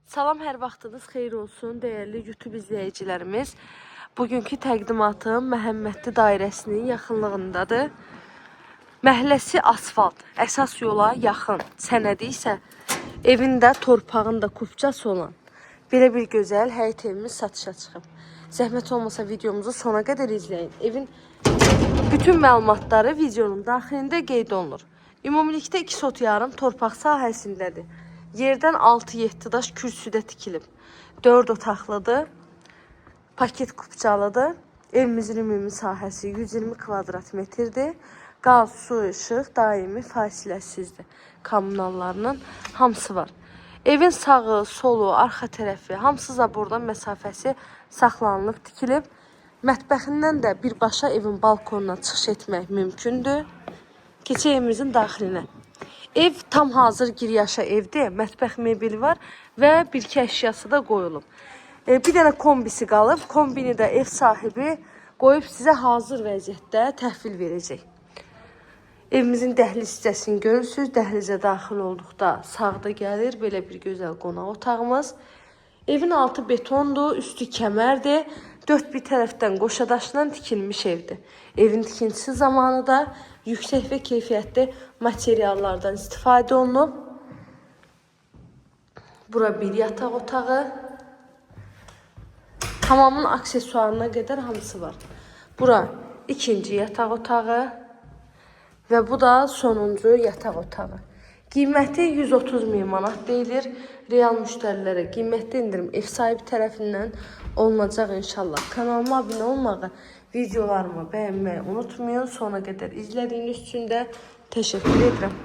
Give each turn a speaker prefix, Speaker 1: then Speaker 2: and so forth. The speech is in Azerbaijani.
Speaker 1: Salam, hər vaxtınız xeyir olsun, değerli YouTube izləyicilərimiz. Bugünkü təqdimatım Məhəmmədli dairəsinin yaxınlığındadır. Məhəlləsi asfalt, əsas yola yaxın, sənədi isə evində, torpağında kupçası olan belə bir gözəl həyət evimiz satışa çıxıb. Zəhmət olmasa videomuzu sona qədər izləyin. Evin bütün məlumatları videonun daxilində qeyd olunur. Ümumilikdə 2 sot yarım torpaq sahəsindədir. Yerdən 6-7 daş kürsüdə tikilib. 4 otaqlıdır. Paket kupçalıdır. Evimizin ümumi sahəsi 120 kvadrat metrdir. Qaz, su, işıq daimi fasiləsizdir. Kommunallarının hamısı var. Evin sağı, solu, arxa tərəfi hamısı zabordan məsafəsi saxlanılıb, tikilib. Mətbəxindən də birbaşa evin balkonuna çıxış etmək mümkündür. Keçək evimizin daxilinə. Ev tam hazır giryaşa evdir. Mətbəx mebeli var və bir-iki əşyası da qoyulub. Bir dənə kombisi qalıb. Kombini də ev sahibi qoyub sizə hazır vəziyyətdə təhvil verəcək. Evimizin dəhliz hissəsini görürsünüz. Dəhlizə daxil olduqda sağda gəlir belə bir gözəl qonaq otağımız. Evin altı betondur, üstü kəmərdir. Dörd bir tərəfdən qoşadaşdan tikilmiş evdir. Evin tikintisi zamanı da yüksək və keyfiyyətli materiallardan istifadə olunub. Bura bir yataq otağı. Tamamın aksesuarına qədər hamısı var. Bura ikinci yataq otağı və bu da sonuncu yataq otağı. Qiyməti 130 min manat deyilir. Real müştərilərə qiymətli indirim ev sahibi tərəfindən olunacaq inşallah. Kanalıma abunə olmağı, videolarımı bəyənməyi unutmayın. Sona qədər izlədiyiniz üçün də təşəkkür edirəm.